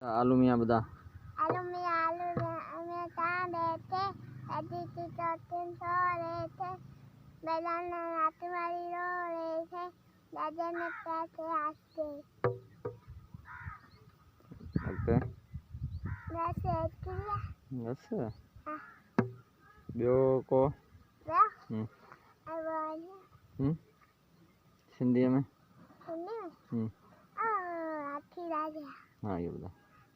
आलू मियाँ बता। आलू में कहाँ बैठे, अजी की चौथिन सो रहे थे, बैलान रात वाली रो रहे थे, दादा ने पैसे हंसते। ओके बस बियो को सिंधी में हाथी राजा। हाँ ये बता।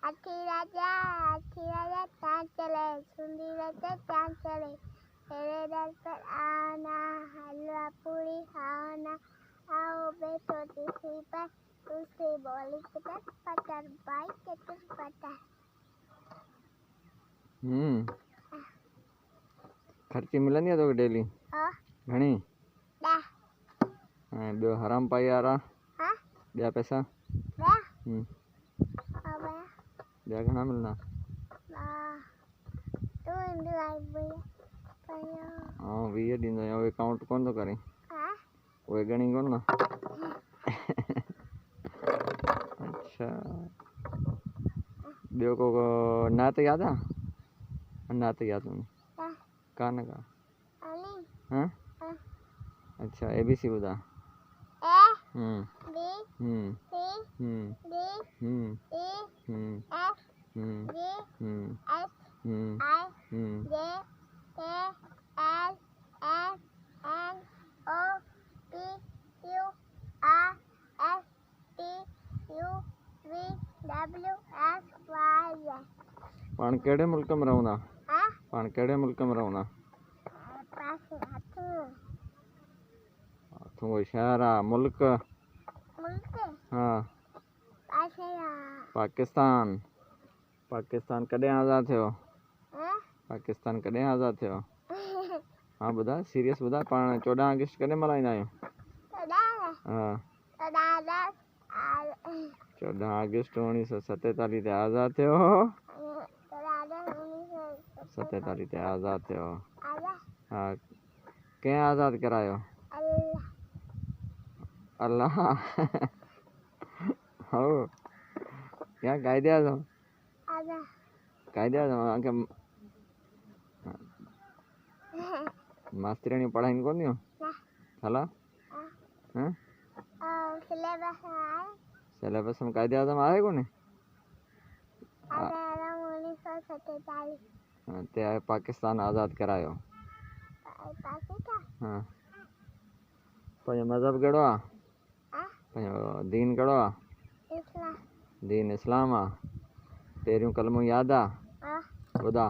हाथी राजा चाँद चले, सुंदी रहते चाँद चले, तेरे दर पर आना, हलवा पूरी खाना, आओ बैठो किसी पर, तुझसे बोली चटर पटर, बाई चटर पटर। खर्ची मिलंदी आहे तोखे डेली घणी? ऐं ॿियो हराम पाई वारा ॿिया पैसा ॿिया घणा मिलंदा? हाँ 20 ॾींदो आहियां, उहे काउंट कोन थो करे, उहे ॻणी कोन न। अच्छा ॿियो को नात यादि आहे? नात यादि हूंदी कान का? हाँ अच्छा ABC ॿुधा। पाण कहिड़े मुल्क में रहंदा? पाण कहिड़े मुल्क में रहंदा? तू शहर आहे मुल्क? हाँ पाकिस्तान। पाकिस्तान कॾहिं आज़ादु थियो? पाकिस्तान कॾहिं आज़ादु थियो? हाँ ॿुधा सीरियस ॿुधा। पाण 14 अगस्त कॾहिं मल्हाईंदा आहियूं? हाँ 14 अगस्त 1947 ते आज़ादु थियो। 47 ते आज़ादु थियो। हाँ कंहिं आज़ादु करायो? अल्लाह। हो या कायदे आज़म? कायदे आज़म मास्तरियाणियूं पढ़ाईनि कोन थियूं? हला सिलेबस में कायदे आज़म आहे कोन्हे? ते पाकिस्तान आज़ादु करायो। हाँ पंहिंजो मज़हब कहिड़ो आहे? पंहिंजो दीन कहिड़ो आहे? दीन इस्लाम आहे। पहिरियों कलमो यादि आहे? ॿुधा।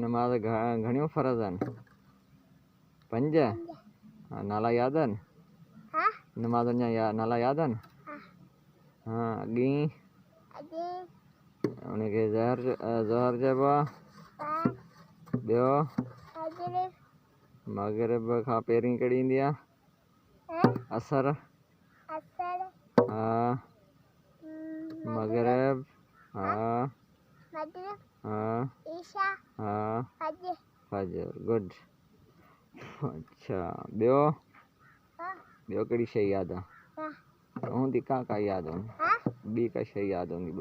नमाज़ घणियूं फ़र्ज़ आहिनि? 5? नाला यादि आहिनि? नमाज़ जा नाला यादि आहिनि? हाँ अॻी उनखे ज़हर चइबो आहे। ॿियो मग़रिब खां पहिरीं कहिड़ी ईंदी आहे? असर। हाँ मग़रिब। हाँ हाँ हाँ फजर गुड। अच्छा ॿियो कहिड़ी शइ यादि आहे? हूंदी का यादि हूंदी ॿी का शइ यादि हूंदी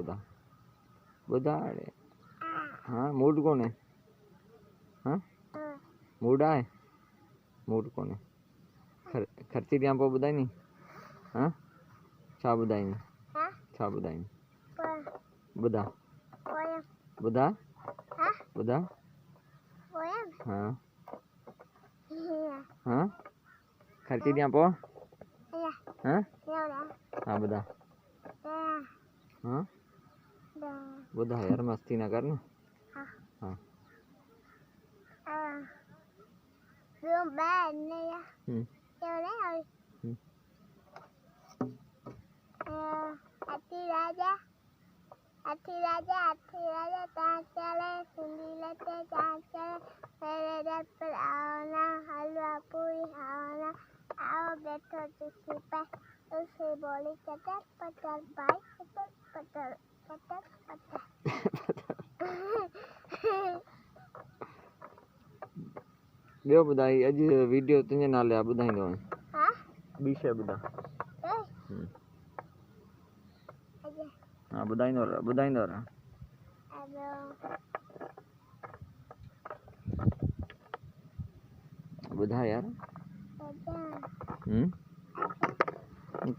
ॿुधा अड़े। हाँ मूड कोन्हे? हाँ मूड आहे? मूड कोन्हे खर्ची ॾियां पोइ ॿुधाईंदी? हाँ छा ॿुधाईंदी? छा ॿुधाईंदी? ॿुधा ॿुधा ॿुधा। हाँ हाँ खर्ची ॾियां पोइ? हाँ हाँ ॿुधा। हाँ ॿुधा यार मस्ती न कर न। हाँ हाथी राजा चाँद चले, सुंदी लेते चाँद चले, मेरे दर पर आओ ना, हलवा पूरी खाओ ना, आओ बैठो कुर्सी पर, उससे बोली चटर पटर, बाई चटर पटर पटर पटर। ॿियो ॿुधाई अॼु वीडियो तुंहिंजे नाले आहे ॿुधाईंदो हाँ ॿी शइ ॿुधा हाँ ॿुधाईंदो रह ॿुधा यार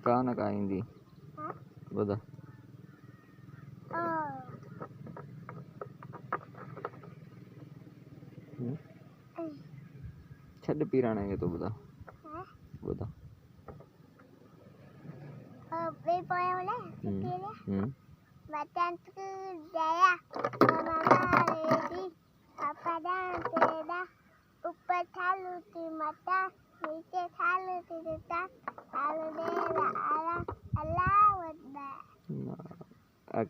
का न का ईंदी ॿुधा छॾ पीराणे खे तो ॿुधा ॿुधा Batanku jaya, mama ready, papa dan teda, ऊपर थालू की माता, नीचे थालू की जटा, थालू दे ला आला, अल्लाह वद्दा.